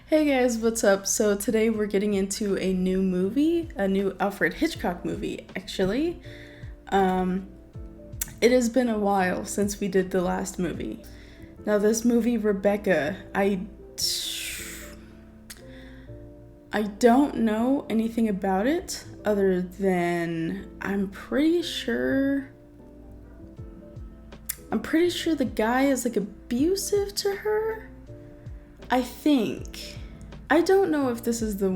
Hey guys, what's up? So today we're getting into a new movie, a new Alfred Hitchcock movie, actually. It has been a while since we did the last movie. Now this movie, Rebecca, I don't know anything about it other than I'm pretty sure the guy is like abusive to her. I think. I don't know if this is the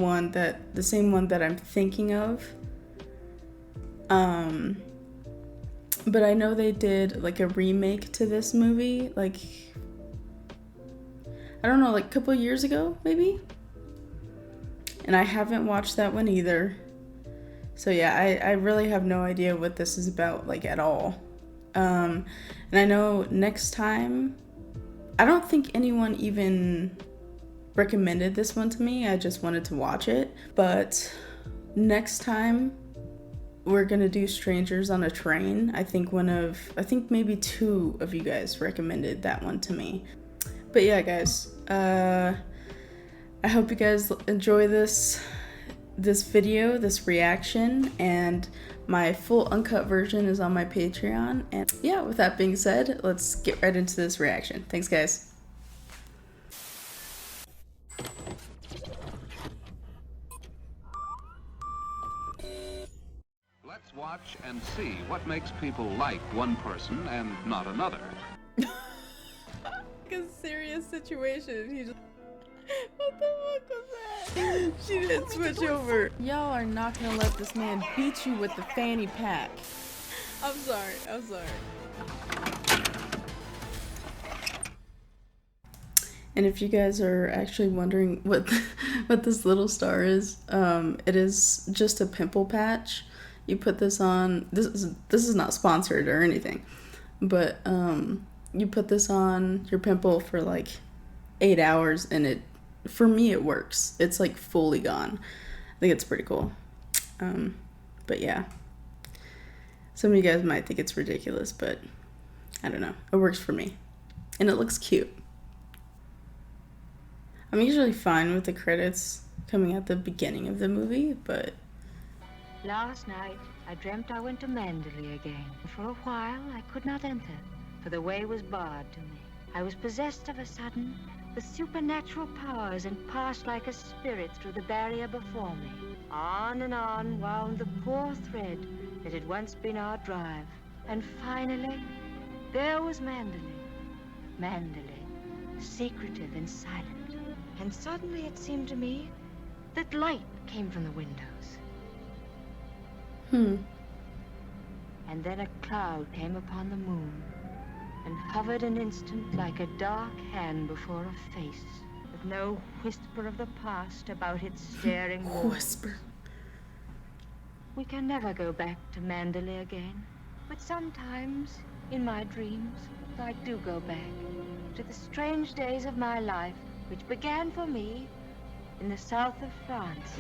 same one that I'm thinking of. But I know they did like a remake to this movie, like, I don't know, like a couple of years ago, maybe? And I haven't watched that one either. So yeah, I really have no idea what this is about, like, at all. And I know next time, I don't think anyone even recommended this one to me. I just wanted to watch it. But next time we're gonna do Strangers on a Train. I think maybe two of you guys recommended that one to me. But yeah, guys, I hope you guys enjoy this video, this reaction, and my full uncut version is on my Patreon. And yeah, with that being said, let's get right into this reaction. Thanks, guys. Let's watch and see what makes people like one person and not another. Like a serious situation. He just... What the fuck was that? She didn't switch over. Y'all are not gonna let this man beat you with the fanny pack. I'm sorry. And if you guys are actually wondering what this little star is, it is just a pimple patch. You put this on. This is not sponsored or anything, but you put this on your pimple for like 8 hours, and for me it works. It's like fully gone. I think it's pretty cool. But yeah, some of you guys might think it's ridiculous, but I don't know. It works for me, and it looks cute. I'm usually fine with the credits coming at the beginning of the movie, but... Last night, I dreamt I went to Manderley again. For a while, I could not enter, for the way was barred to me. I was possessed of a sudden with supernatural powers and passed like a spirit through the barrier before me. On and on wound the poor thread that had once been our drive. And finally, there was Manderley. Manderley, secretive and silent. And suddenly it seemed to me that light came from the windows. And then a cloud came upon the moon and hovered an instant like a dark hand before a face, with no whisper of the past about its staring walls. Whisper. We can never go back to Manderley again, but sometimes, in my dreams, I do go back to the strange days of my life, which began for me in the south of France.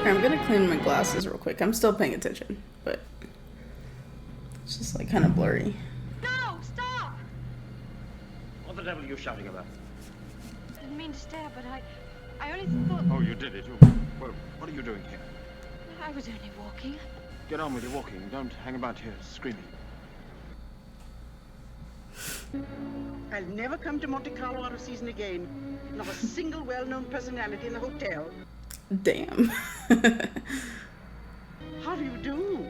Okay, I'm gonna clean my glasses real quick. I'm still paying attention, but it's just like kind of blurry. No, stop! What the devil are you shouting about? I didn't mean to stare, but I only thought... Oh, you did it. Well, what are you doing here? I was only walking. Get on with your walking. Don't hang about here screaming. I'll never come to Monte Carlo out of season again. Not a single well-known personality in the hotel. Damn. How do you do?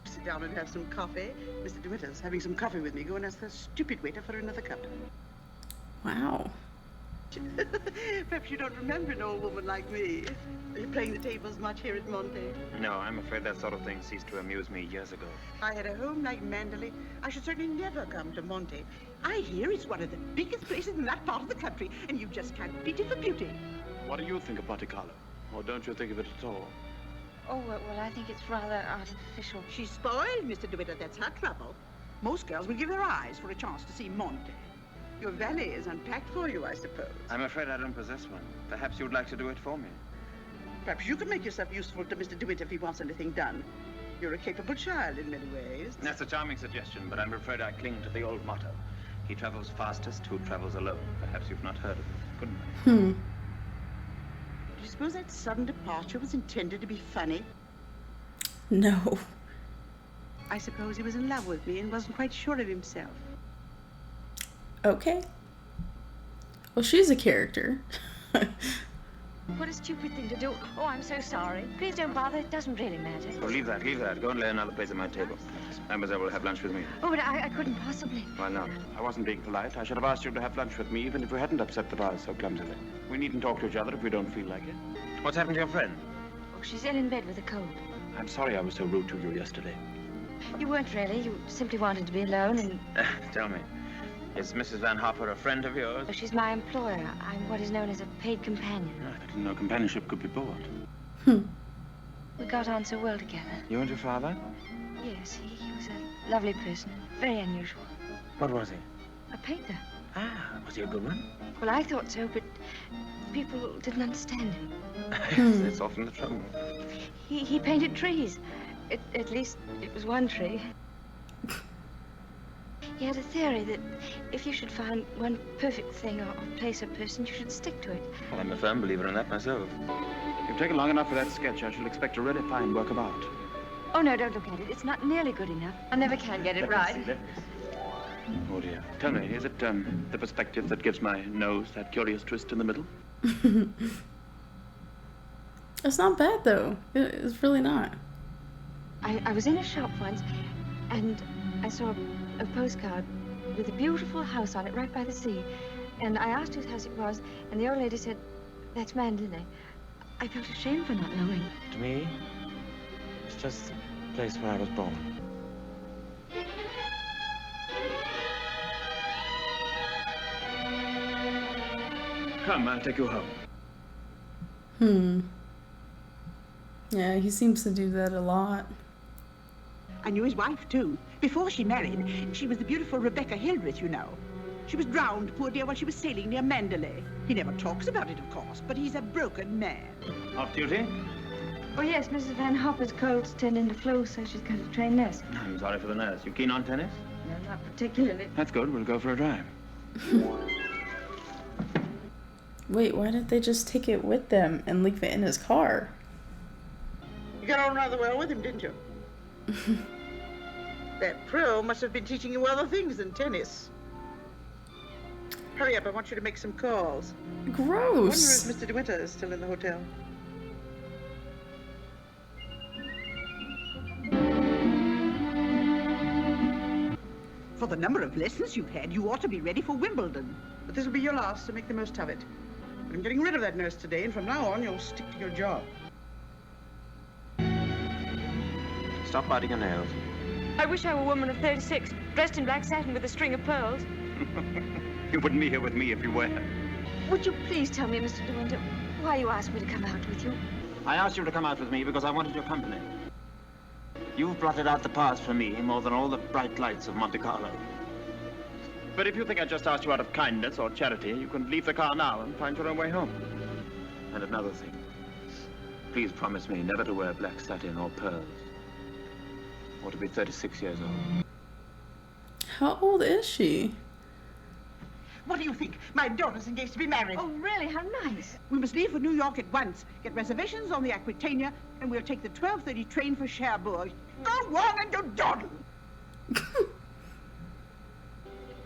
Sit down and have some coffee. Mr. DeWitter's having some coffee with me. Go and ask the stupid waiter for another cup. Wow. Perhaps you don't remember an old woman like me. Are you playing the tables much here at Monte? No, I'm afraid that sort of thing ceased to amuse me years ago. If I had a home like Manderley, I should certainly never come to Monte. I hear it's one of the biggest places in that part of the country, and you just can't beat it for beauty. What do you think of Monte Carlo? Or don't you think of it at all? Oh, well, I think it's rather artificial. She's spoiled, Mr. DeWitter. That's her trouble. Most girls will give their eyes for a chance to see Monte. Your valet is unpacked for you, I suppose. I'm afraid I don't possess one. Perhaps you'd like to do it for me. Perhaps you could make yourself useful to Mr. DeWitt if he wants anything done. You're a capable child in many ways. That's a charming suggestion, but I'm afraid I cling to the old motto. He travels fastest who travels alone. Perhaps you've not heard of him. Couldn't I? Do you suppose that sudden departure was intended to be funny? No. I suppose he was in love with me and wasn't quite sure of himself. Okay. Well, she's a character. What a stupid thing to do. Oh, I'm so sorry. Please don't bother. It doesn't really matter. Oh, leave that, leave that. Go and lay another place at my table. Mademoiselle will have lunch with me. Oh, but I couldn't possibly. Why not? I wasn't being polite. I should have asked you to have lunch with me, even if we hadn't upset the vase so clumsily. We needn't talk to each other if we don't feel like it. What's happened to your friend? Oh, she's ill in bed with a cold. I'm sorry I was so rude to you yesterday. You weren't really. You simply wanted to be alone and... Tell me, is Mrs. Van Hopper a friend of yours? Oh, she's my employer. I'm what is known as a paid companion. I didn't know companionship could be bought. We got on so well together. You and your father? Yes, he was a lovely person. Very unusual. What was he? A painter. Ah, was he a good one? Well, I thought so, but people didn't understand him. It's often the trouble. He painted trees. At least it was one tree. He had a theory that if you should find one perfect thing or place or person, you should stick to it. Well, I'm a firm believer in that myself. If you've taken long enough for that sketch, I shall expect a really fine work of art. Oh, no, don't look at it. It's not nearly good enough. I never can get it right. Oh, dear. Tell me, is it the perspective that gives my nose that curious twist in the middle? It's not bad, though. It's really not. I was in a shop once, and I saw a postcard with a beautiful house on it right by the sea. And I asked whose house it was, and the old lady said, "That's Manderley." I felt ashamed for not knowing. To me, it's just the place where I was born. Come, I'll take you home. Yeah, he seems to do that a lot. I knew his wife, too. Before she married, she was the beautiful Rebecca Hildreth, you know. She was drowned, poor dear, while she was sailing near Manderley. He never talks about it, of course, but he's a broken man. Off duty? Oh, yes, Mrs. Van Hopper's cold's turned into flu, so she's got to train nurse. I'm sorry for the nurse. You keen on tennis? No, not particularly. That's good. We'll go for a drive. Wait, why didn't they just take it with them and leave it in his car? You got on rather well with him, didn't you? That pro must have been teaching you other things than tennis. Hurry up, I want you to make some calls. I wonder Gross. if Mr. De Winter is still in the hotel. For the number of lessons you've had, you ought to be ready for Wimbledon. But this will be your last, so make the most of it. I'm getting rid of that nurse today, and from now on, you'll stick to your job. Stop biting your nails. I wish I were a woman of 36, dressed in black satin with a string of pearls. You wouldn't be here with me if you were. Would you please tell me, Mr. De Winter, why you asked me to come out with you? I asked you to come out with me because I wanted your company. You've blotted out the past for me more than all the bright lights of Monte Carlo. But if you think I just asked you out of kindness or charity, you can leave the car now and find your own way home. And another thing. Please promise me never to wear black satin or pearls. Or to be 36 years old. How old is she? What do you think? My daughter's engaged to be married. Oh, really? How nice. We must leave for New York at once. Get reservations on the Aquitania, and we'll take the 12:30 train for Cherbourg. Go on and don't dawdle.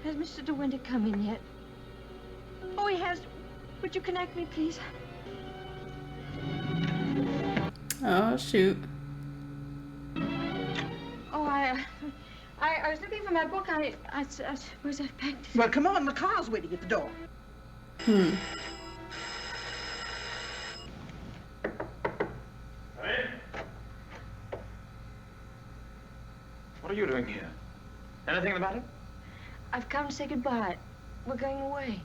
Has Mr. De Winter come in yet? Oh, he has. Would you connect me, please? Oh, shoot. Oh, I was looking for my book. I suppose I've packed it. Well, come on, the car's waiting at the door. Come in. What are you doing here? Anything the matter? I've come to say goodbye. We're going away.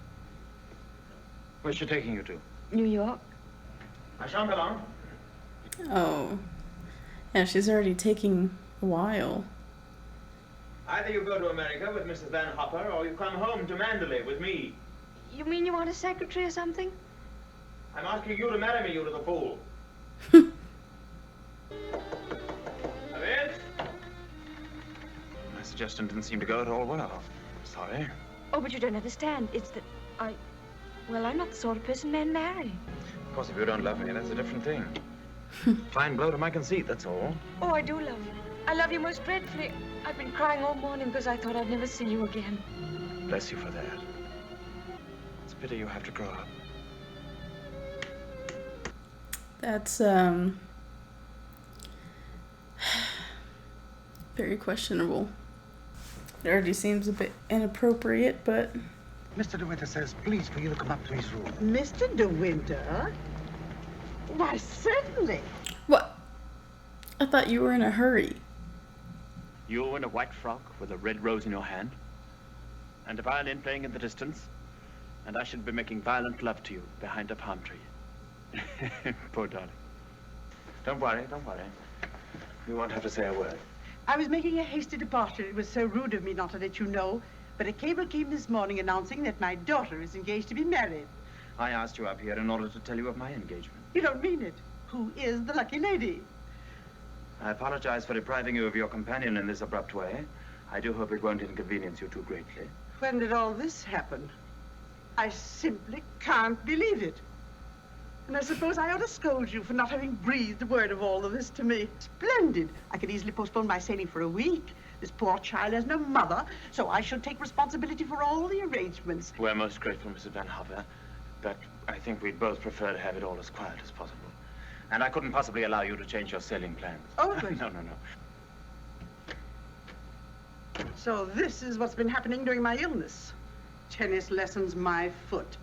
Where's she taking you to? New York. I shan't be long. Oh. Yeah, she's already taking a while. Either you go to America with Mrs. Van Hopper, or you come home to Manderley with me. You mean you want a secretary or something? I'm asking you to marry me, you little fool. Come in. My suggestion didn't seem to go at all well. Sorry. Oh, but you don't understand. It's that well, I'm not the sort of person men marry. Of course, if you don't love me, that's a different thing. Fine blow to my conceit, that's all. Oh, I do love you. I love you most dreadfully. I've been crying all morning because I thought I'd never see you again. Bless you for that. It's a pity you have to grow up. That's very questionable. It already seems a bit inappropriate, but Mr. De Winter says, please, for you to come up to his room. Mr. De Winter? Why, certainly. what? I thought you were in a hurry. You in a white frock with a red rose in your hand, and a violin playing in the distance, and I should be making violent love to you behind a palm tree. Poor darling. Don't worry, don't worry. You won't have to say a word. I was making a hasty departure. It was so rude of me not to let you know. But a cable came this morning announcing that my daughter is engaged to be married. I asked you up here in order to tell you of my engagement. You don't mean it. Who is the lucky lady? I apologize for depriving you of your companion in this abrupt way. I do hope it won't inconvenience you too greatly. When did all this happen? I simply can't believe it. And I suppose I ought to scold you for not having breathed a word of all of this to me. Splendid. I could easily postpone my sailing for a week. This poor child has no mother, so I shall take responsibility for all the arrangements. We're most grateful, Mrs. Van Hove, but I think we'd both prefer to have it all as quiet as possible. And I couldn't possibly allow you to change your sailing plans. Oh, but... No. So this is what's been happening during my illness. Tennis lessons, my foot.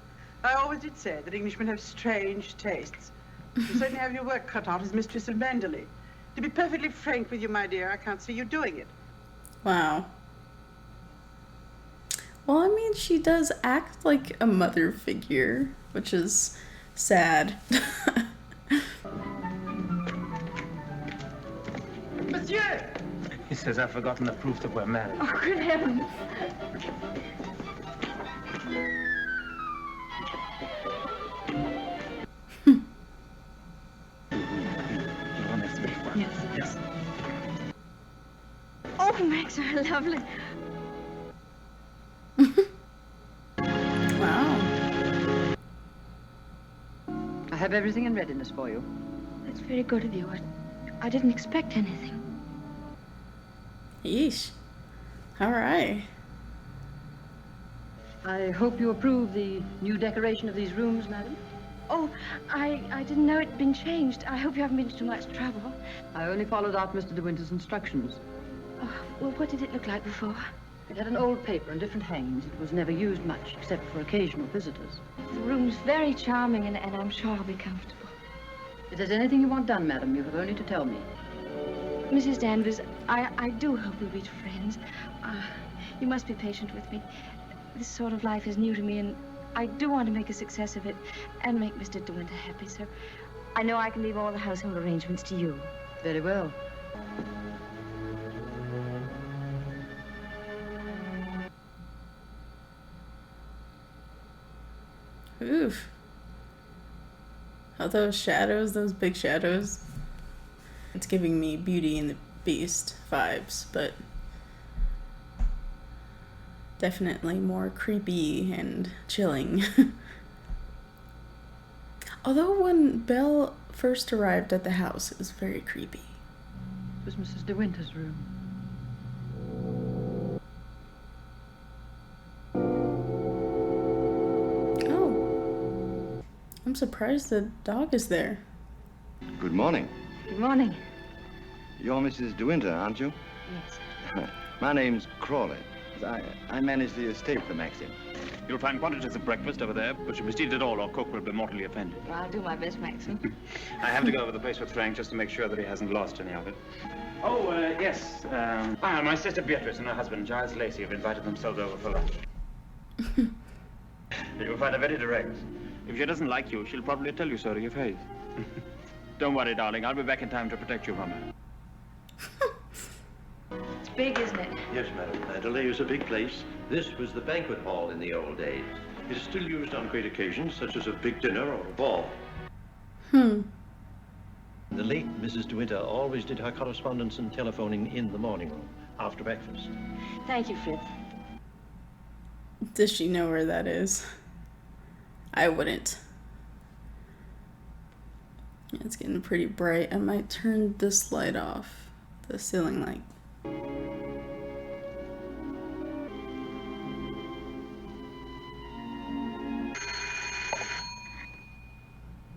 I always did say that Englishmen have strange tastes. You certainly have your work cut out as mistress of Manderley. To be perfectly frank with you, my dear, I can't see you doing it. Wow. Well, I mean, she does act like a mother figure, which is sad. Monsieur! He says I've forgotten the proof that we're married. Oh, good heavens. Yes. Oh, Max, how lovely. Wow. I have everything in readiness for you. That's very good of you. I didn't expect anything. Yeesh. All right. I hope you approve the new decoration of these rooms, madam. Oh, I didn't know it'd been changed. I hope you haven't been to too much trouble. I only followed out Mr. De Winter's instructions. Oh, well, what did it look like before? It had an old paper and different hangings. It was never used much, except for occasional visitors. The room's very charming, and I'm sure I'll be comfortable. If there's anything you want done, madam, you have only to tell me. Mrs. Danvers, I do hope we'll be friends. You must be patient with me. This sort of life is new to me, and I do want to make a success of it and make Mr. De Winter happy, so I know I can leave all the household arrangements to you. Very well. Oof. Oh, those shadows, those big shadows. It's giving me Beauty and the Beast vibes, but definitely more creepy and chilling. Although when Belle first arrived at the house, it was very creepy. It was Mrs. De Winter's room. Oh. I'm surprised the dog is there. Good morning. Good morning. You're Mrs. De Winter, aren't you? Yes. My name's Crawley. I manage the estate for Maxim. You'll find quantities of breakfast over there, but you must eat it all or cook will be mortally offended. Well, I'll do my best, Maxim. I have to go over the place with Frank just to make sure that he hasn't lost any of it. Oh, yes. My sister Beatrice and her husband, Giles Lacey, have invited themselves over for lunch. You'll find her very direct. If she doesn't like you, she'll probably tell you so to your face. Don't worry, darling. I'll be back in time to protect you from her. It's big, isn't it? Yes, madam. Manderley is a big place. This was the banquet hall in the old days. It is still used on great occasions, such as a big dinner or a ball. The late Mrs. De Winter always did her correspondence and telephoning in the morning room, after breakfast. Thank you, Fritz. Does she know where that is? I wouldn't. Yeah, it's getting pretty bright. I might turn this light off, the ceiling light.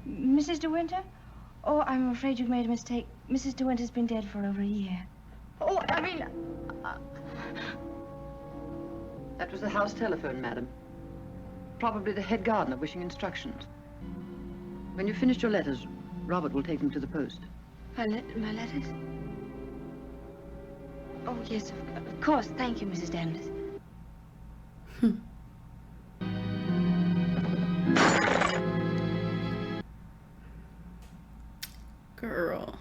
Mrs. De Winter? Oh, I'm afraid you've made a mistake. Mrs. De Winter's been dead for over a year. Oh, I mean... That was the house telephone, madam. Probably the head gardener wishing instructions. When you've finished your letters, Robert will take them to the post. My letters? Oh, yes, of course. Thank you, Mrs. Danvers. Girl.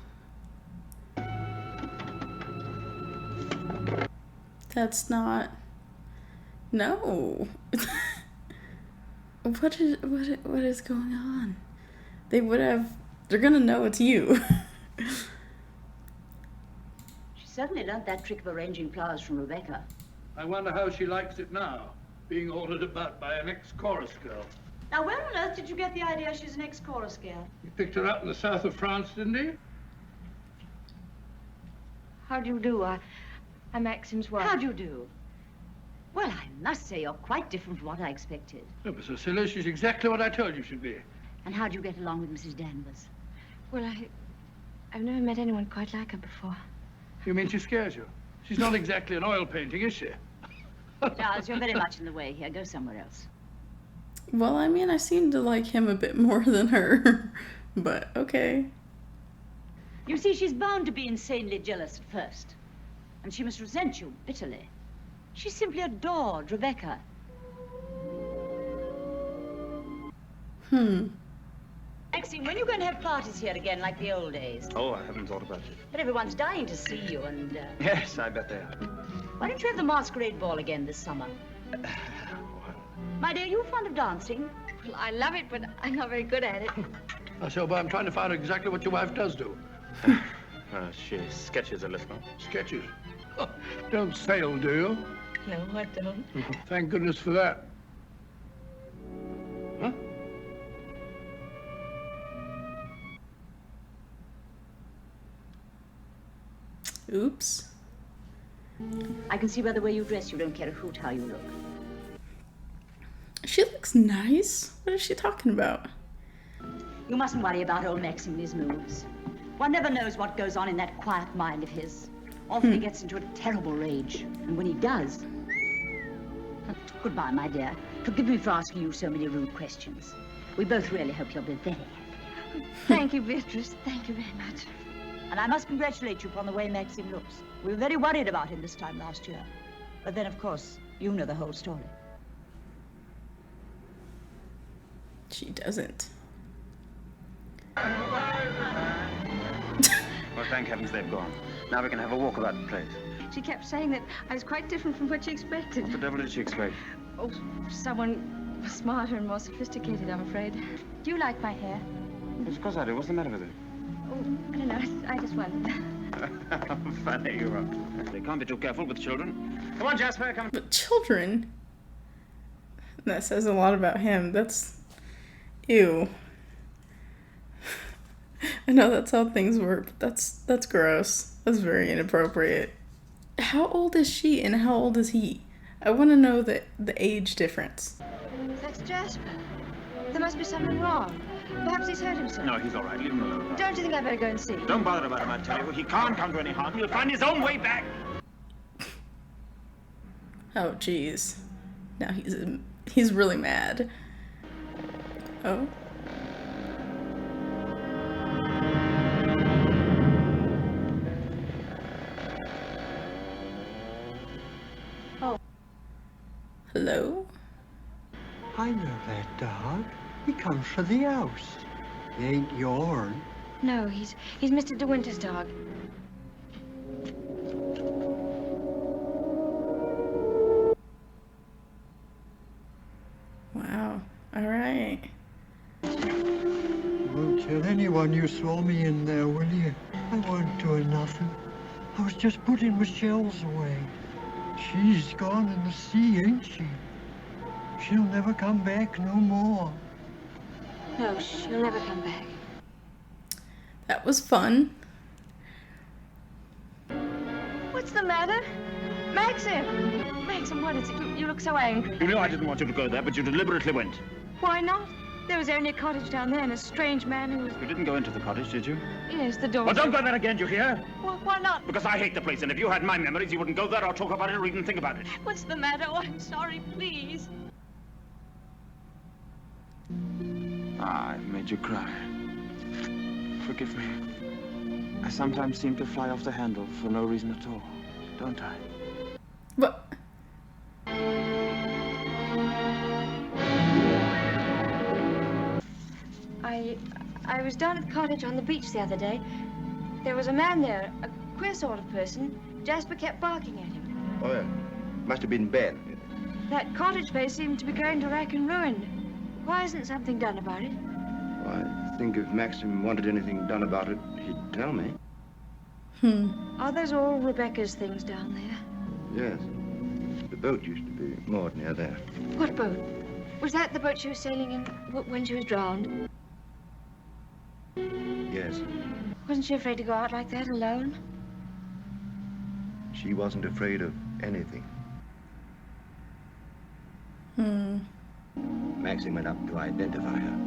That's not... No. What is going on? They would have... They're gonna know it's you. She certainly learned that trick of arranging flowers from Rebecca. I wonder how she likes it now, being ordered about by an ex-chorus girl. Now, where on earth did you get the idea she's an ex-chorus girl? You picked her up in the south of France, didn't he? How do you do? I'm Maxim's wife. How do you do? Well, I must say you're quite different from what I expected. Don't be so silly. She's exactly what I told you she'd be. And how do you get along with Mrs. Danvers? Well, I've never met anyone quite like her before. You mean she scares you? She's not exactly an oil painting, is she? Giles, you're very much in the way here. Go somewhere else. Well, I mean, I seem to like him a bit more than her. But, okay. You see, she's bound to be insanely jealous at first. And she must resent you bitterly. She simply adored Rebecca. Maxine, when are you going to have parties here again like the old days? Oh, I haven't thought about it. But everyone's dying to see you and... Yes, I bet they are. Why don't you have the masquerade ball again this summer? My dear, you fond of dancing? Well, I love it, but I'm not very good at it. So, but I'm trying to find out exactly what your wife does do. She sketches a little. Sketches? Don't sail, do you? No, I don't. Thank goodness for that. Huh? Oops. I can see by the way you dress you don't care a hoot how you look. She looks nice. What is she talking about? You mustn't worry about old Maxim and his moves. One never knows what goes on in that quiet mind of his. Often he gets into a terrible rage. And when he does... Goodbye, my dear. Forgive me for asking you so many rude questions. We both really hope you'll be very happy. Thank you, Beatrice. Thank you very much. And I must congratulate you upon the way Maxim looks. We were very worried about him this time last year. But then, of course, you know the whole story. She doesn't. Well, thank heavens they've gone. Now we can have a walk about the place. She kept saying that I was quite different from what she expected. What the devil did she expect? Oh, someone smarter and more sophisticated, I'm afraid. Do you like my hair? Yes, of course I do. What's the matter with it? Oh, I don't know. I just wondered. How funny you are. They can't be too careful with children. Come on, Jasper, come. But children? That says a lot about him. That's... Ew. I know that's how things work, but that's gross. That's very inappropriate. How old is she and how old is he? I want to know the age difference. That's Jasper. There must be something wrong. Perhaps he's hurt himself. No, he's all right. Leave him alone. Don't you think I better go and see? Don't bother about him, I tell you. He can't come to any harm. He'll find his own way back. Oh, jeez. Now he's really mad. Oh. Hello? I know that dog. He comes from the house. He ain't yourn. No, he's Mr. De Winter's dog. Wow. All right. Won't tell anyone you saw me in there, will you? I wasn't doing nothing. I was just putting my shells away. She's gone in the sea, ain't she? She'll never come back no more. No, she'll never come back. That was fun. What's the matter? Maxim! Maxim, what is it? You look so angry. You knew I didn't want you to go there, but you deliberately went. Why not? There was only a cottage down there and a strange man who was... You didn't go into the cottage, did you? Yes, the door... Well, don't go there again, do you hear? Why not? Because I hate the place, and if you had my memories, you wouldn't go there or talk about it or even think about it. What's the matter? Oh, I'm sorry, please. I've made you cry. Forgive me. I sometimes seem to fly off the handle for no reason at all, don't I? What? I was down at the cottage on the beach the other day. There was a man there, a queer sort of person. Jasper kept barking at him. Oh, yeah. Must have been bad. That cottage place seemed to be going to rack and ruin. Why isn't something done about it? Well, I think if Maxim wanted anything done about it, he'd tell me. Are those all Rebecca's things down there? Yes. The boat used to be moored near there. What boat? Was that the boat she was sailing in when she was drowned? Yes. Wasn't she afraid to go out like that alone? She wasn't afraid of anything. Maxim went up to identify her.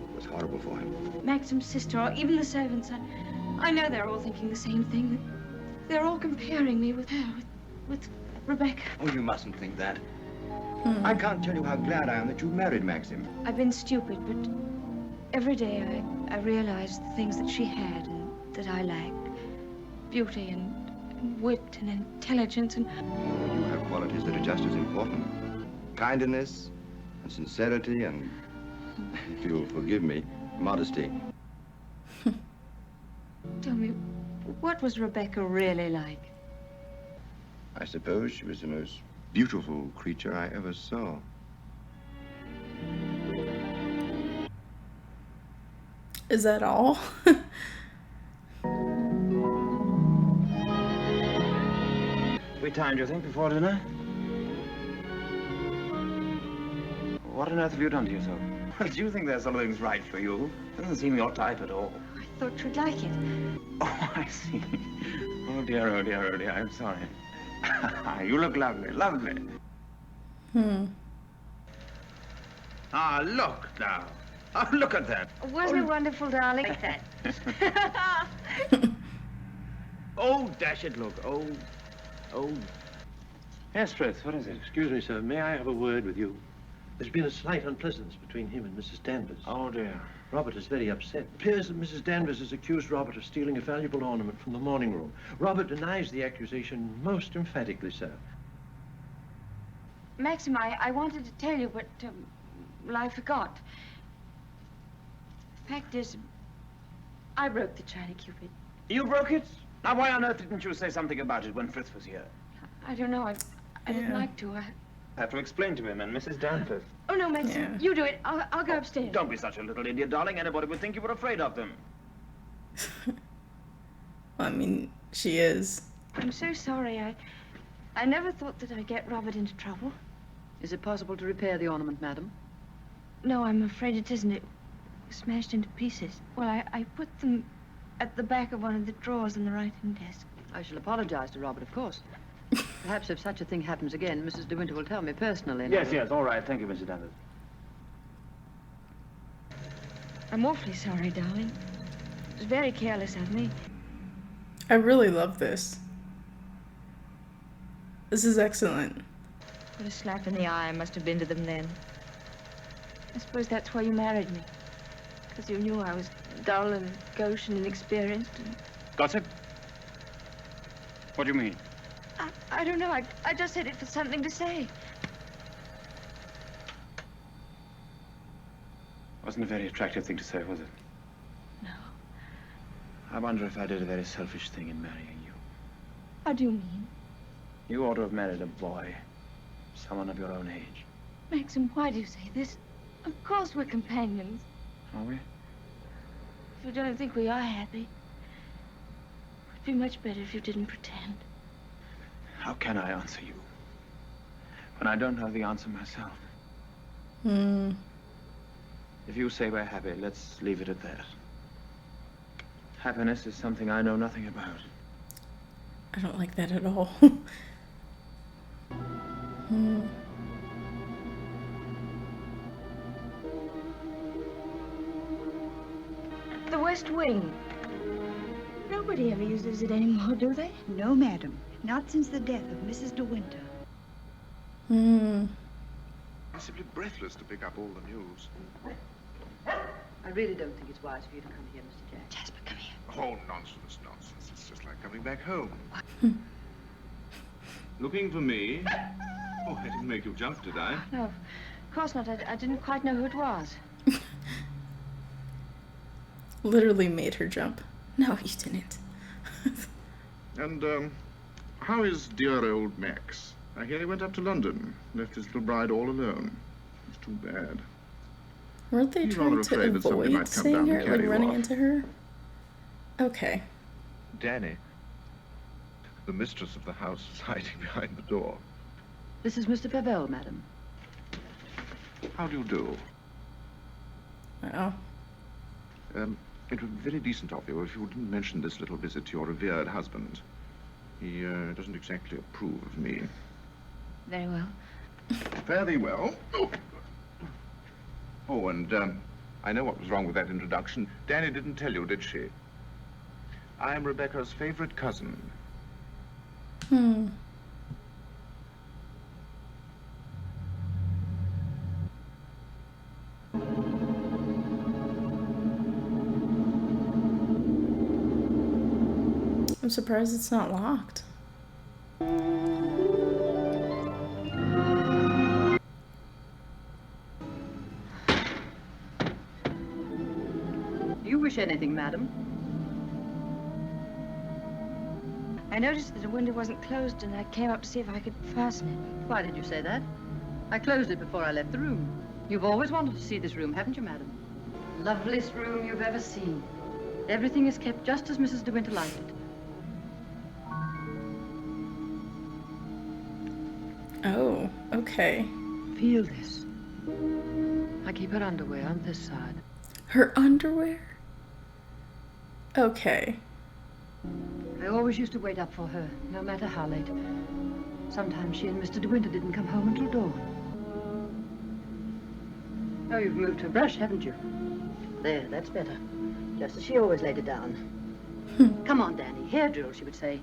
It was horrible for him. Maxim's sister, or even the servants. I know they're all thinking the same thing. They're all comparing me with her, with Rebecca. Oh, you mustn't think that. I can't tell you how glad I am that you married Maxim. I've been stupid, but every day I realize the things that she had and that I lacked. Beauty and wit and intelligence and... You have qualities that are just as important. Kindness and sincerity and, if you'll forgive me, modesty. Tell me, what was Rebecca really like? I suppose she was the most beautiful creature I ever saw. Is that all? We timed, you think, before dinner? What on earth have you done to yourself? Well, do you think there's something's right for you? Doesn't seem your type at all. I thought you'd like it. Oh, I see. Oh, dear, oh, dear, oh, dear. I'm sorry. You look lovely, lovely. Ah, look now. Oh, look at that. Wasn't it wonderful, darling? Like that. Oh, dash it, look. Oh. Yes, Frith, what is it? Excuse me, sir. May I have a word with you? There's been a slight unpleasantness between him and Mrs. Danvers. Oh, dear. Robert is very upset. It appears that Mrs. Danvers has accused Robert of stealing a valuable ornament from the morning room. Robert denies the accusation most emphatically, sir. Maxim, I wanted to tell you, but, well, I forgot. The fact is, I broke the China Cupid. You broke it? Now, why on earth didn't you say something about it when Frith was here? I don't know. I didn't like to. I have to explain to him and Mrs. Danvers. Oh, no, Maxim, you do it. I'll go upstairs. Don't be such a little idiot, darling. Anybody would think you were afraid of them. I mean, she is. I'm so sorry. I never thought that I'd get Robert into trouble. Is it possible to repair the ornament, madam? No, I'm afraid it isn't. It was smashed into pieces. Well, I put them at the back of one of the drawers in the writing desk. I shall apologize to Robert, of course. Perhaps if such a thing happens again, Mrs. De Winter will tell me personally. Yes, all right. Thank you, Mrs. Danvers. I'm awfully sorry, darling. It was very careless of me. I really love this. This is excellent. What a slap in the eye I must have been to them then. I suppose that's why you married me. Because you knew I was dull and gauche and inexperienced. And... Gossip? What do you mean? I don't know. I just said it for something to say. Wasn't a very attractive thing to say, was it? No. I wonder if I did a very selfish thing in marrying you. What do you mean? You ought to have married a boy. Someone of your own age. Maxim, why do you say this? Of course we're companions. Are we? If you don't think we are happy, it'd be much better if you didn't pretend. How can I answer you? when I don't know the answer myself. If you say we're happy, let's leave it at that. Happiness is something I know nothing about. I don't like that at all. The West Wing. Nobody ever uses it anymore, do they? No, madam. Not since the death of Mrs. De Winter. I'm simply breathless to pick up all the news. I really don't think it's wise for you to come here, Mr. Jack. Jasper, come here. Oh, nonsense, nonsense. It's just like coming back home. Looking for me? Oh, I didn't make you jump, did I? No, of course not. I didn't quite know who it was. Literally made her jump. No, you didn't. And, how is dear old Max? I hear he went up to London, left his little bride all alone. It's too bad. Weren't they He's trying rather to afraid that somebody avoid might come seeing down her, and carry like you running off. into her? Okay. Danny, the mistress of the house, is hiding behind the door. This is Mr. Pavel, madam. How do you do? Oh. It would be very decent of you if you didn't mention this little visit to your revered husband. He doesn't exactly approve of me. Very well. Fare thee well. Oh, and I know what was wrong with that introduction. Danny didn't tell you, did she? I am Rebecca's favorite cousin. I'm surprised it's not locked. Do you wish anything, madam? I noticed that the window wasn't closed, and I came up to see if I could fasten it. Why did you say that? I closed it before I left the room. You've always wanted to see this room, haven't you, madam? Loveliest room you've ever seen. Everything is kept just as Mrs. De Winter liked it. Oh, okay. Feel this. I keep her underwear on this side. Her underwear? Okay. I always used to wait up for her, no matter how late. Sometimes she and Mr. De Winter didn't come home until dawn. Oh, you've moved her brush, haven't you? There, that's better. Just as she always laid it down. Come on, Danny. Hair drill, she would say.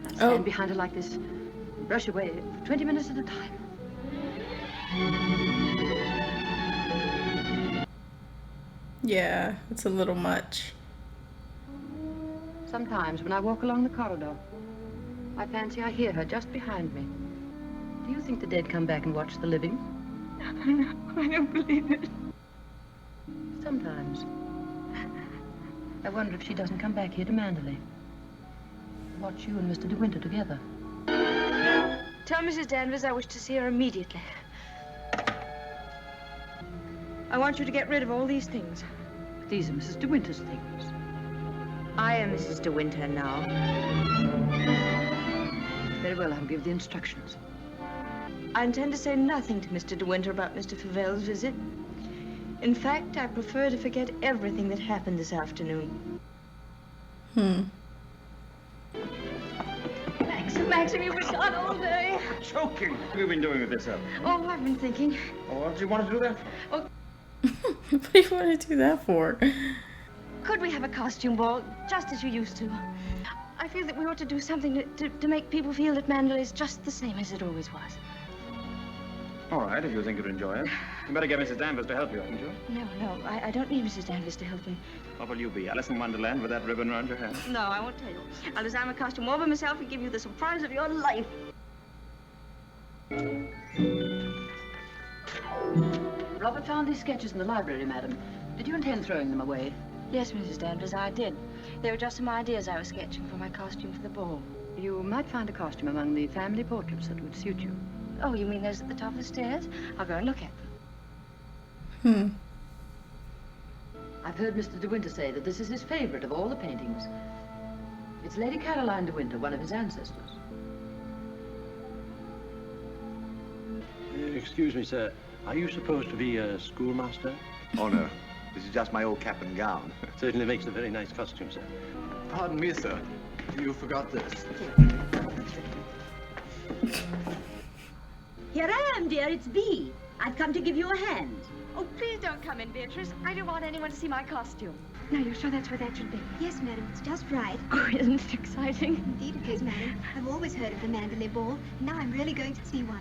I'd stand behind her like this. Brush away for 20 minutes at a time. Yeah, it's a little much. Sometimes when I walk along the corridor, I fancy I hear her just behind me. Do you think the dead come back and watch the living? I don't believe it. Sometimes. I wonder if she doesn't come back here to Manderley. Watch you and Mr. De Winter together. Tell Mrs. Danvers I wish to see her immediately. I want you to get rid of all these things. These are Mrs. De Winter's things. I am Mrs. De Winter now. Very well, I'll give the instructions. I intend to say nothing to Mr. De Winter about Mr. Favel's visit. In fact, I prefer to forget everything that happened this afternoon. Maxim, you've been gone all day. Choking. What have you been doing with yourself? Oh, I've been thinking. Oh, what do you want to do that for? Oh, What do you want to do that for? could we have a costume ball, just as you used to? I feel that we ought to do something to make people feel that Manderley is just the same as it always was. All right, if you think you'd enjoy it. You better get Mrs. Danvers to help you, haven't you? No, I don't need Mrs. Danvers to help me. What will you be, Alice in Wonderland with that ribbon around your head? No, I won't tell you. I'll design a costume all by myself and give you the surprise of your life. Robert found these sketches in the library, madam. Did you intend throwing them away? Yes, Mrs. Danvers, I did. They were just some ideas I was sketching for my costume for the ball. You might find a costume among the family portraits that would suit you. Oh, you mean those at the top of the stairs? I'll go and look at them. I've heard Mr. De Winter say that this is his favorite of all the paintings. It's Lady Caroline De Winter, one of his ancestors. Excuse me, sir. Are you supposed to be a schoolmaster? Oh, no. This is just my old cap and gown. Certainly makes a very nice costume, sir. Pardon me, sir. You forgot this. Here I am, dear. It's Bee. I've come to give you a hand. Oh, please don't come in, Beatrice. I don't want anyone to see my costume. Now, you're sure that's where that should be? Yes, madam, it's just right. Oh, isn't it exciting? Indeed it is, madam. I've always heard of the Manderley Ball. Now I'm really going to see one.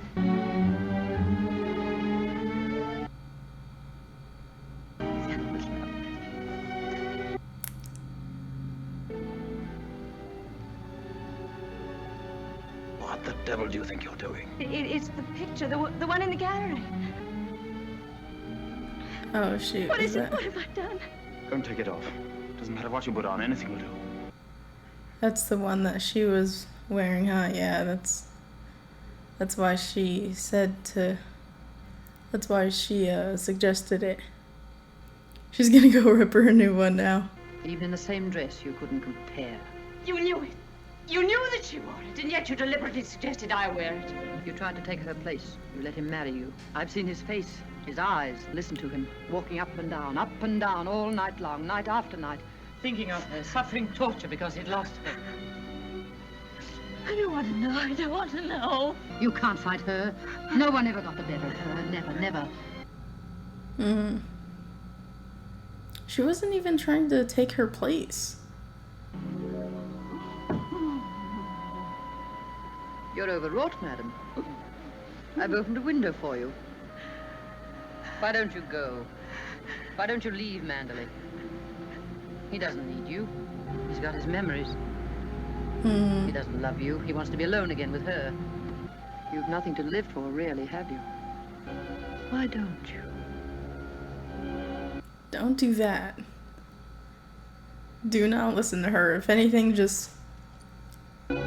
What the devil do you think you're doing? It's the picture, the one in the gallery. Oh, shoot. What is it? What have I done? Don't take it off. Doesn't matter what you put on, anything will do. That's the one that she was wearing, huh? Yeah, that's why she said to... That's why she suggested it. She's gonna go rip her a new one now. Even in the same dress, you couldn't compare. You knew it. You knew that she wore it, and yet you deliberately suggested I wear it. You tried to take her place. You let him marry you. I've seen his face, his eyes, listened to him, walking up and down, all night long, night after night, thinking of her, suffering torture because he'd lost her. I don't want to know. I don't want to know. You can't fight her. No one ever got the better of her. Never, never. Mm-hmm. She wasn't even trying to take her place. You're overwrought, madam. I've opened a window for you. Why don't you go? Why don't you leave Manderley? He doesn't need you. He's got his memories. He doesn't love you. He wants to be alone again with her. You've nothing to live for, really, have you? Why don't you? Don't do that. Do not listen to her. If anything, just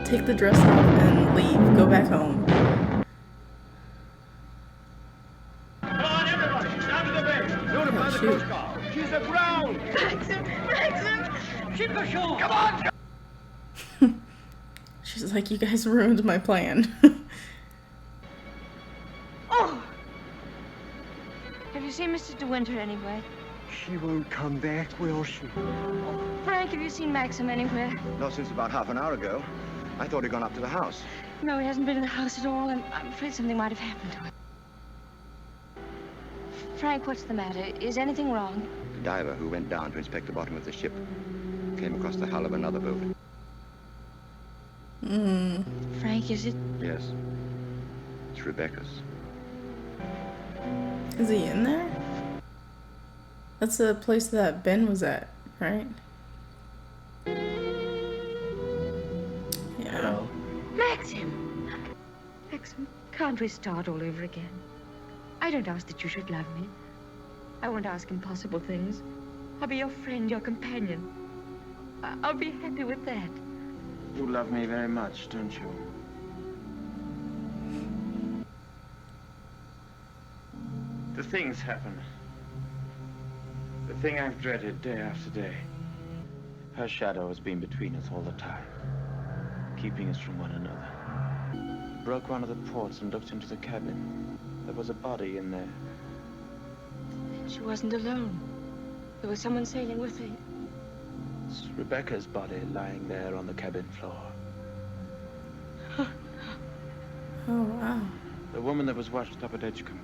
take the dress off and leave. Go back home. Come on, everybody! Down to the bay! Notify Oh, the shoot. Coast Guard! She's aground! Maxim! Ship ashore! Come on! She's like, you guys ruined my plan. Oh! Have you seen Mr. De Winter anywhere? She won't come back, will she? Frank, have you seen Maxim anywhere? Not since about half an hour ago. I thought he'd gone up to the house. No, he hasn't been in the house at all, and I'm afraid something might have happened to him. Frank, what's the matter? Is anything wrong? The diver who went down to inspect the bottom of the ship came across the hull of another boat. Frank, is it? Yes. It's Rebecca's. Is he in there? That's the place that Ben was at, right? Yeah. Maxim! Maxim, can't we start all over again? I don't ask that you should love me. I won't ask impossible things. I'll be your friend, your companion. I'll be happy with that. You love me very much, don't you? The things happen. The thing I've dreaded day after day. Her shadow has been between us all the time, keeping us from one another. Broke one of the ports and looked into the cabin. There was a body in there. She wasn't alone. There was someone sailing with her. It's Rebecca's body lying there on the cabin floor. Oh, wow. The woman that was washed up at Edgecombe.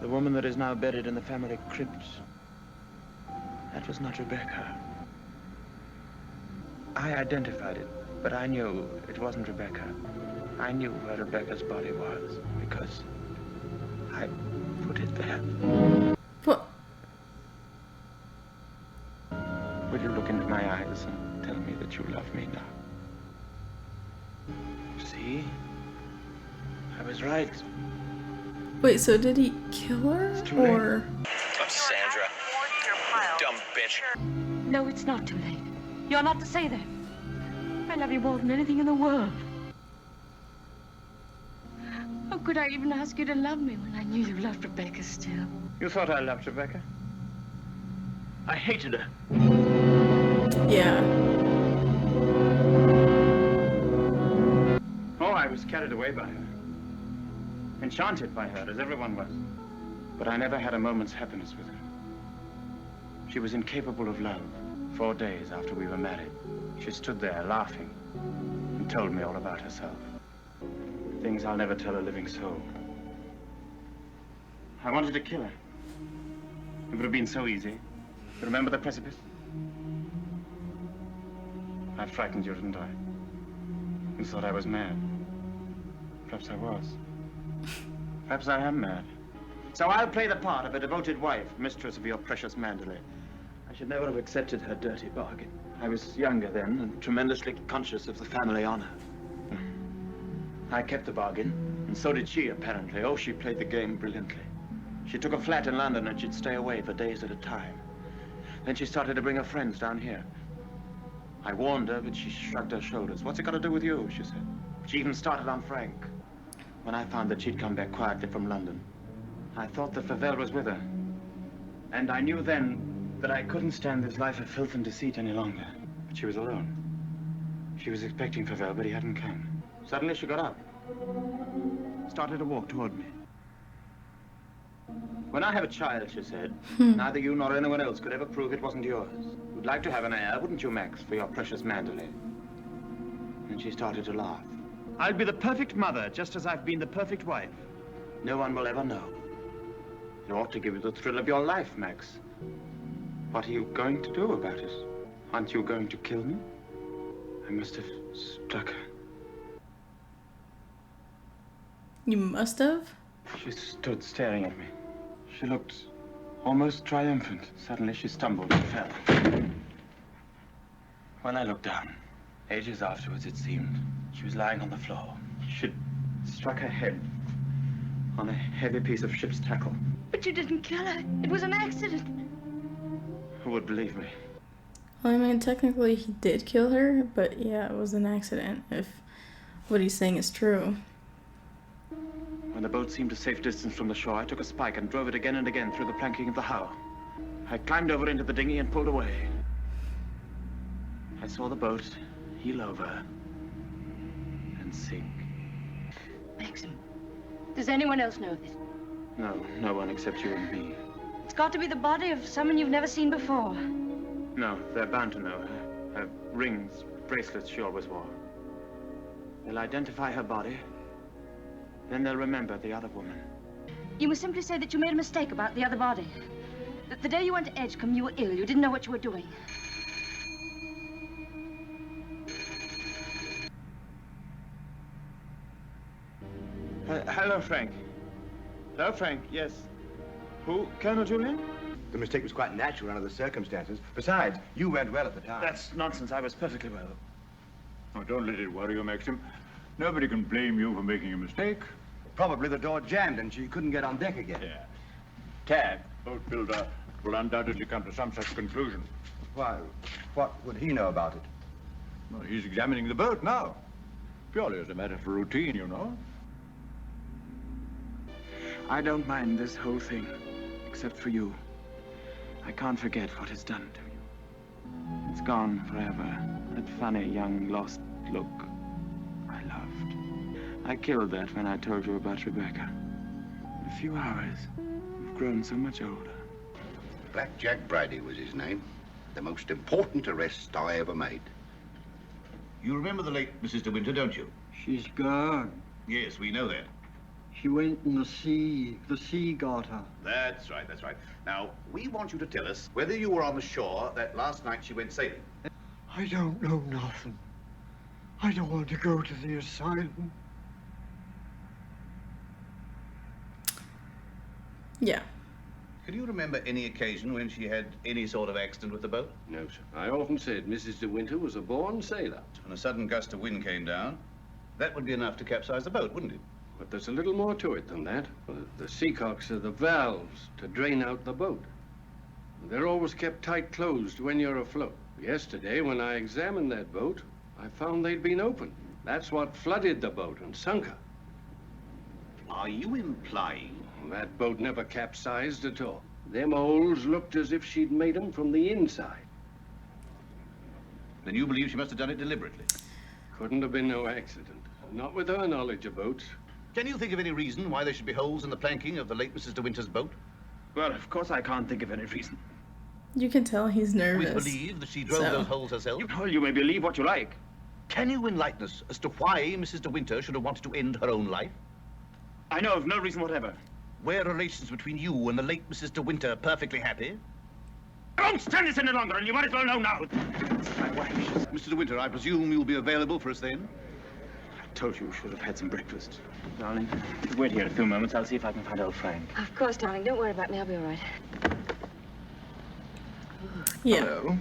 The woman that is now buried in the family crypt. That was not Rebecca. I identified it, but I knew it wasn't Rebecca. I knew where Rebecca's body was because I put it there. What? Will you look into my eyes and tell me that you love me now? See? I was right. Wait, so did he kill her? Or... I'm Sandra. You dumb bitch. No, it's not too late. You're not to say that. I love you more than anything in the world. How could I even ask you to love me when I knew you loved Rebecca still? You thought I loved Rebecca? I hated her. Yeah. Oh, I was carried away by her. enchanted by her, as everyone was. But I never had a moment's happiness with her. She was incapable of love. 4 days after we were married, she stood there laughing and told me all about herself. Things I'll never tell a living soul. I wanted to kill her. It would have been so easy. Remember the precipice? I frightened you, didn't I? You thought I was mad. Perhaps I was. Perhaps I am mad. So I'll play the part of a devoted wife, mistress of your precious Manderley. I should never have accepted her dirty bargain. I was younger then and tremendously conscious of the family honor. I kept the bargain, and so did she, apparently. Oh, she played the game brilliantly. She took a flat in London and she'd stay away for days at a time. Then she started to bring her friends down here. I warned her, but she shrugged her shoulders. What's it got to do with you, she said. She even started on Frank. When I found that she'd come back quietly from London, I thought that Favell was with her. And I knew then that I couldn't stand this life of filth and deceit any longer. But she was alone. She was expecting Favell, but he hadn't come. Suddenly she got up, started to walk toward me. When I have a child, she said, neither you nor anyone else could ever prove it wasn't yours. You'd like to have an heir, wouldn't you, Max, for your precious Manderley? And she started to laugh. I'll be the perfect mother, just as I've been the perfect wife. No one will ever know. It ought to give you the thrill of your life, Max. What are you going to do about it? Aren't you going to kill me? I must have struck her. You must have? She stood staring at me. She looked almost triumphant. Suddenly she stumbled and fell. When I looked down, ages afterwards it seemed, she was lying on the floor. She'd struck her head on a heavy piece of ship's tackle. But you didn't kill her. It was an accident. Who would believe me? Well, I mean, technically he did kill her, but yeah, it was an accident, if what he's saying is true. When the boat seemed a safe distance from the shore, I took a spike and drove it again and again through the planking of the hull. I climbed over into the dinghy and pulled away. I saw the boat heel over and sink. Maxim, does anyone else know this? No, no one except you and me. It's got to be the body of someone you've never seen before. No, they're bound to know her. Her rings, bracelets she always wore. They'll identify her body. Then they'll remember the other woman. You must simply say that you made a mistake about the other body. That the day you went to Edgecombe, you were ill. You didn't know what you were doing. Hello, Frank. Hello, Frank. Yes. Who? Colonel Julian? The mistake was quite natural under the circumstances. Besides, you went well at the time. That's nonsense. I was perfectly well. Oh, don't let it worry you, Maxim. Nobody can blame you for making a mistake. Probably the door jammed and she couldn't get on deck again. Yeah. Tad, boat builder, will undoubtedly come to some such conclusion. Why, what would he know about it? Well, he's examining the boat now. Purely as a matter of routine, you know. I don't mind this whole thing, except for you. I can't forget what it's done to you. It's gone forever. That funny, young, lost look I loved. I killed that when I told you about Rebecca. In a few hours, you've grown so much older. Black Jack Brady was his name. The most important arrest I ever made. You remember the late Mrs. De Winter, don't you? She's gone. Yes, we know that. She went in the sea. The sea got her. That's right, that's right. Now, we want you to tell us whether you were on the shore that last night she went sailing. I don't know nothing. I don't want to go to the asylum. Yeah. Can you remember any occasion when she had any sort of accident with the boat? No, sir. I often said Mrs. De Winter was a born sailor. When a sudden gust of wind came down, that would be enough to capsize the boat, wouldn't it? But there's a little more to it than that. The seacocks are the valves to drain out the boat. They're always kept tight closed when you're afloat. Yesterday, when I examined that boat, I found they'd been open. That's what flooded the boat and sunk her. Are you implying? That boat never capsized at all. Them holes looked as if she'd made them from the inside. Then you believe she must have done it deliberately? Couldn't have been no accident. Not with her knowledge of boats. Can you think of any reason why there should be holes in the planking of the late Mrs. De Winter's boat? Well, of course I can't think of any reason. You can tell he's nervous. We believe that she drove those holes herself. You may believe what you like. Can you enlighten us as to why Mrs. De Winter should have wanted to end her own life? I know of no reason whatever. Were relations between you and the late Mrs. De Winter perfectly happy? I won't stand this any longer, and you might as well know now. My wife. Mr. De Winter, I presume you'll be available for us then? I told you we should have had some breakfast. Darling, wait here a few moments. I'll see if I can find old Frank. Of course, darling. Don't worry about me. I'll be all right. Yeah. Hello.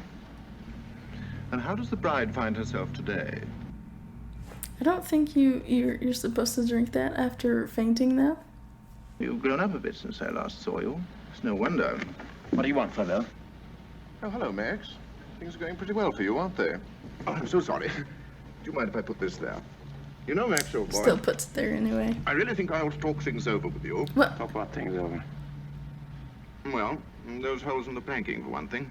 And how does the bride find herself today? I don't think you're supposed to drink that after fainting, though. You've grown up a bit since I last saw you. It's no wonder. What do you want, Frodo? Oh, hello, Max. Things are going pretty well for you, aren't they? Oh, I'm so sorry. Do you mind if I put this there? You know, Max, old boy. Still puts it there anyway. I really think I ought to talk things over with you. What? Talk what things over? Well, those holes in the planking, for one thing.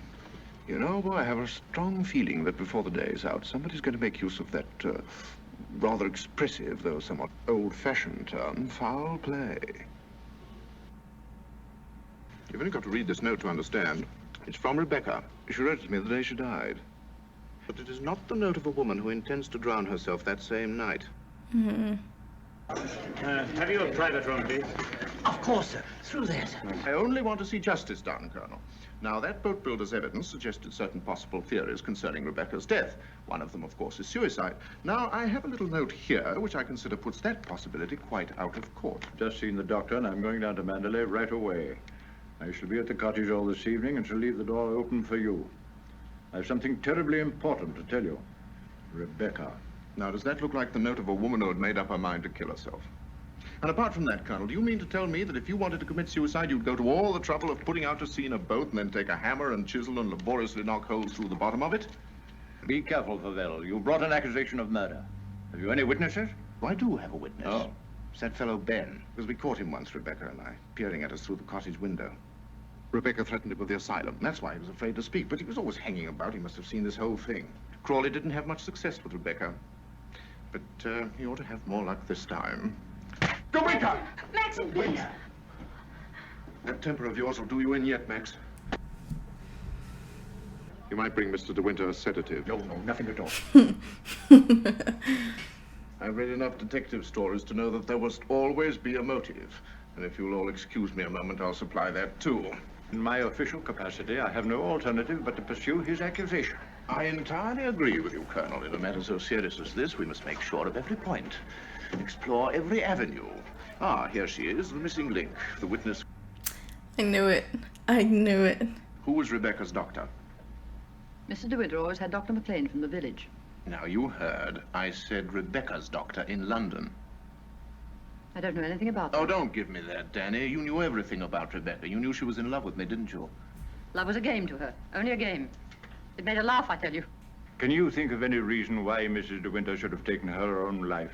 You know, boy, I have a strong feeling that before the day is out, somebody's going to make use of that rather expressive, though somewhat old-fashioned term, foul play. You've only got to read this note to understand. It's from Rebecca. She wrote it to me the day she died. But it is not the note of a woman who intends to drown herself that same night. Mm-hmm. Have you a private room, please? Of course, sir. Through that. I only want to see justice done, Colonel. Now, that boat builder's evidence suggested certain possible theories concerning Rebecca's death. One of them, of course, is suicide. Now, I have a little note here which I consider puts that possibility quite out of court. Just seen the doctor, and I'm going down to Manderley right away. I shall be at the cottage all this evening and shall leave the door open for you. I have something terribly important to tell you. Rebecca. Now, does that look like the note of a woman who had made up her mind to kill herself? And apart from that, Colonel, do you mean to tell me that if you wanted to commit suicide, you'd go to all the trouble of putting out to sea in a boat and then take a hammer and chisel and laboriously knock holes through the bottom of it? Be careful, Favell. You brought an accusation of murder. Have you any witnesses? Well, I do have a witness. Oh. It's that fellow Ben. Because we caught him once, Rebecca and I, peering at us through the cottage window. Rebecca threatened him with the asylum. That's why he was afraid to speak, but he was always hanging about. He must have seen this whole thing. Crawley didn't have much success with Rebecca. But he ought to have more luck this time. Go, wake up! Max, please. That temper of yours will do you in yet, Max. You might bring Mr. De Winter a sedative. No, nothing at all. I've read enough detective stories to know that there must always be a motive. And if you'll all excuse me a moment, I'll supply that too. In my official capacity, I have no alternative but to pursue his accusation. I entirely agree with you, Colonel. In a matter so serious as this, we must make sure of every point. Explore every avenue. Ah, here she is, the missing link. The witness. I knew it. I knew it. Who was Rebecca's doctor? Mr. De Winter always had Dr. McLean from the village. Now, you heard. I said Rebecca's doctor in London. I don't know anything about that. Oh, don't give me that, Danny. You knew everything about Rebecca. You knew she was in love with me, didn't you? Love was a game to her. Only a game. It made her laugh, I tell you. Can you think of any reason why Mrs. De Winter should have taken her own life?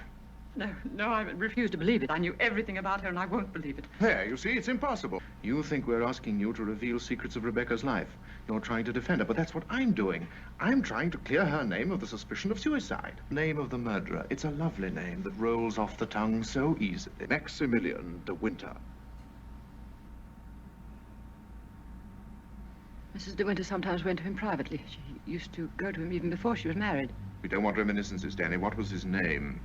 No, I refuse to believe it. I knew everything about her and I won't believe it. There, you see, it's impossible. You think we're asking you to reveal secrets of Rebecca's life. You're trying to defend her, but that's what I'm doing. I'm trying to clear her name of the suspicion of suicide. Name of the murderer. It's a lovely name that rolls off the tongue so easily. Maximilian De Winter. Mrs. De Winter sometimes went to him privately. She used to go to him even before she was married. We don't want reminiscences, Danny. What was his name?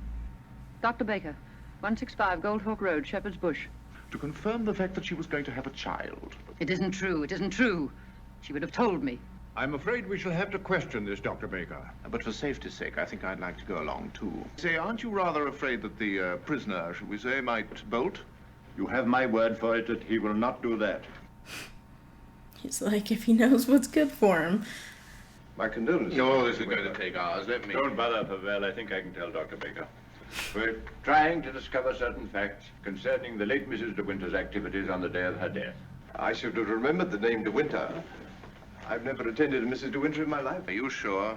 Dr. Baker, 165 Goldhawk Road, Shepherd's Bush. To confirm the fact that she was going to have a child. It isn't true. It isn't true. She would have told me. I'm afraid we shall have to question this, Dr. Baker. But for safety's sake, I think I'd like to go along, too. Say, aren't you rather afraid that the prisoner, shall we say, might bolt? You have my word for it that he will not do that. He's like, if he knows what's good for him. My condolences. No, this is going to take hours. Let me... Don't bother, Pavel. I think I can tell Dr. Baker. We're trying to discover certain facts concerning the late Mrs. De Winter's activities on the day of her death. I should have remembered the name De Winter. I've never attended a Mrs. De Winter in my life. Are you sure?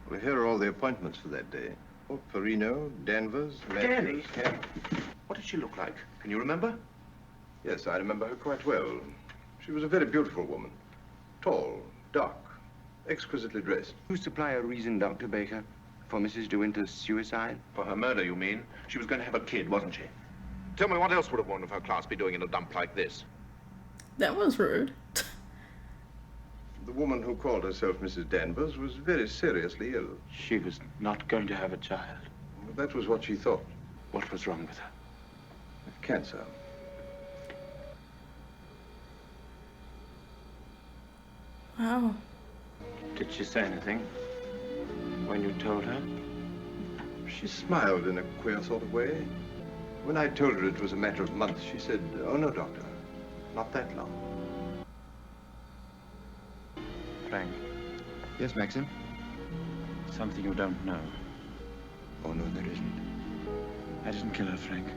Well, here are all the appointments for that day. Oh, Perino, Danvers, Matthews. Danny? What did she look like? Can you remember? Yes, I remember her quite well. She was a very beautiful woman. Tall, dark, exquisitely dressed. You supply a reason, Dr. Baker, for Mrs. De Winter's suicide? For her murder, you mean? She was going to have a kid, wasn't she? Tell me, what else would a woman of her class be doing in a dump like this? That was rude. The woman who called herself Mrs. Danvers was very seriously ill. She was not going to have a child. That was what she thought. What was wrong with her? Cancer. Wow. Did she say anything when you told her? She smiled in a queer sort of way. When I told her it was a matter of months, she said, "Oh, no, doctor, not that long." Frank. Yes, Maxim? Something you don't know. Oh, no, there isn't. I didn't kill her, Frank.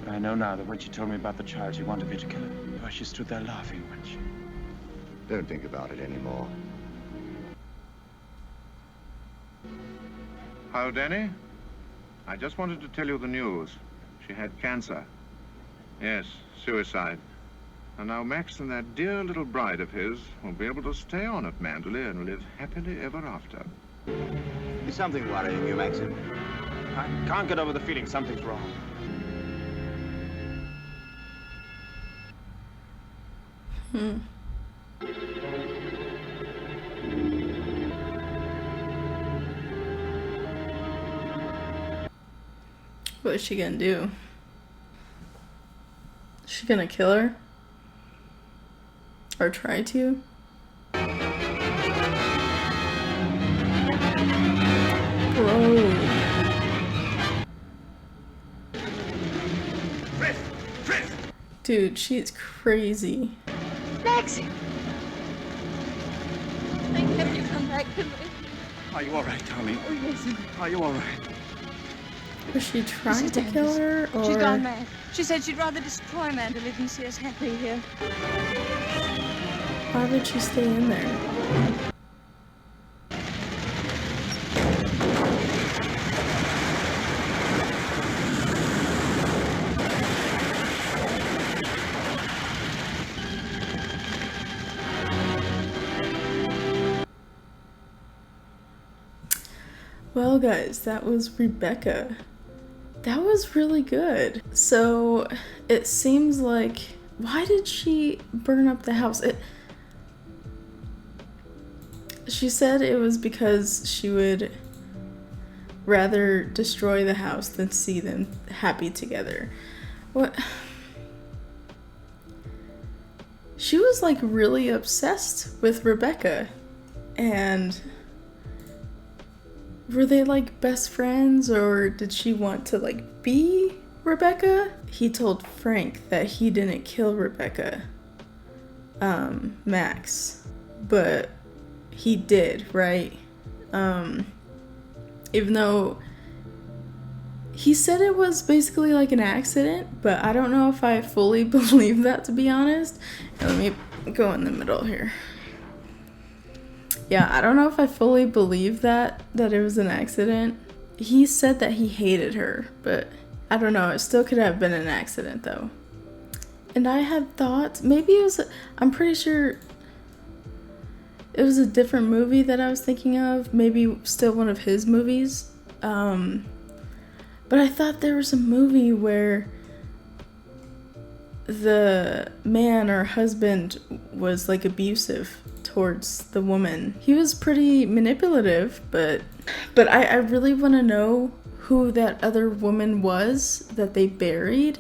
But I know now that when she told me about the child, she wanted me to kill her. Why, she stood there laughing when she... Don't think about it anymore. Hello, Danny. I just wanted to tell you the news. She had cancer. Yes, suicide. And now Max and that dear little bride of his will be able to stay on at Manderley and live happily ever after. Is something worrying you, Maxim? I can't get over the feeling something's wrong. What is she gonna do? Is she gonna kill her? Or try to? Bro. Dude, she's crazy. Maxie! Thank heaven you come back to me. Are you all right, darling? Oh, yes. Are you all right? Was she trying to kill her, or...? She's gone mad. She said she'd rather destroy Manderley than see us happy here. Why would she stay in there? Well, guys, that was Rebecca. That was really good. So, it seems like... Why did she burn up the house? She said it was because she would rather destroy the house than see them happy together. What? She was like really obsessed with Rebecca. And were they like best friends, or did she want to like be Rebecca? He told Frank that he didn't kill Rebecca, Max, but he did, right? Even though he said it was basically like an accident, but I don't know if I fully believe that, to be honest. Let me go in the middle here. Yeah, I don't know if I fully believe that it was an accident. He said that he hated her, but I don't know. It still could have been an accident, though. And I had thought maybe it was... I'm pretty sure it was a different movie that I was thinking of. Maybe still one of his movies. But I thought there was a movie where the man or husband was like abusive towards the woman. He was pretty manipulative, but I really want to know who that other woman was that they buried.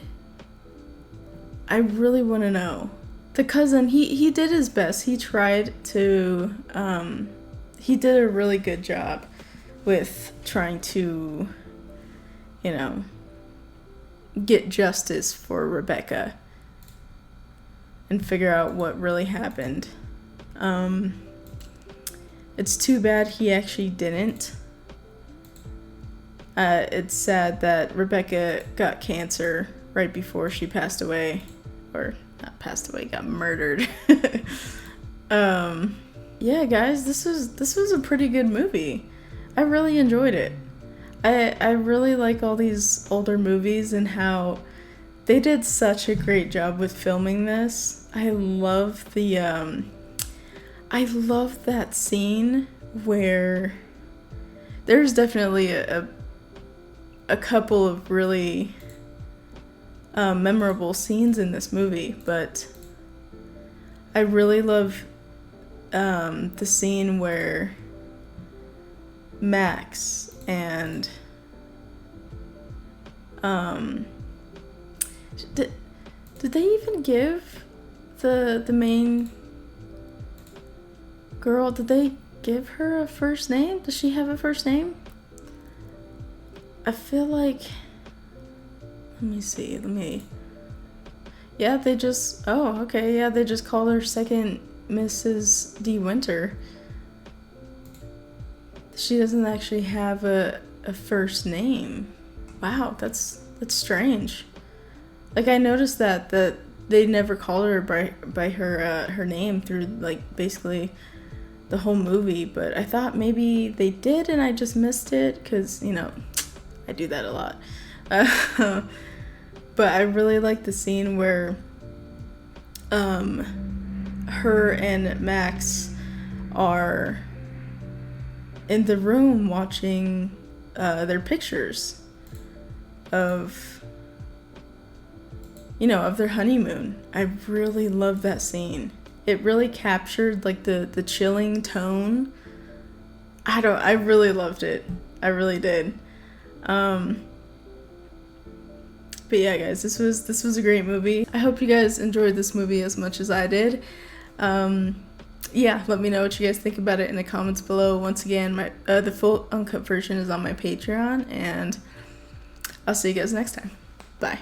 I really want to know. The cousin, he did his best. He tried to, he did a really good job with trying to, you know, get justice for Rebecca and figure out what really happened. It's too bad he actually didn't. It's sad that Rebecca got cancer right before she passed away. Or not passed away, got murdered. Yeah, guys, this was a pretty good movie. I really enjoyed it. I really like all these older movies and how they did such a great job with filming this. I love that scene where there's definitely a couple of really memorable scenes in this movie, but I really love the scene where Max and did they even give the main girl, did they give her a first name? Does she have a first name? I feel like, let me see, yeah, they just, oh, okay, yeah, they just call her second Mrs. De Winter. She doesn't actually have a first name. Wow, that's strange. Like, I noticed that they never called her by her name through, like, basically the whole movie, but I thought maybe they did and I just missed it, because, you know, I do that a lot. But I really like the scene where her and Max are in the room watching their pictures of, you know, of their honeymoon. I really love that scene. It really captured like the chilling tone. I really loved it. I really did. But yeah, guys, this was a great movie. I hope you guys enjoyed this movie as much as I did. Yeah, let me know what you guys think about it in the comments below. Once again, the full uncut version is on my Patreon, and I'll see you guys next time. Bye.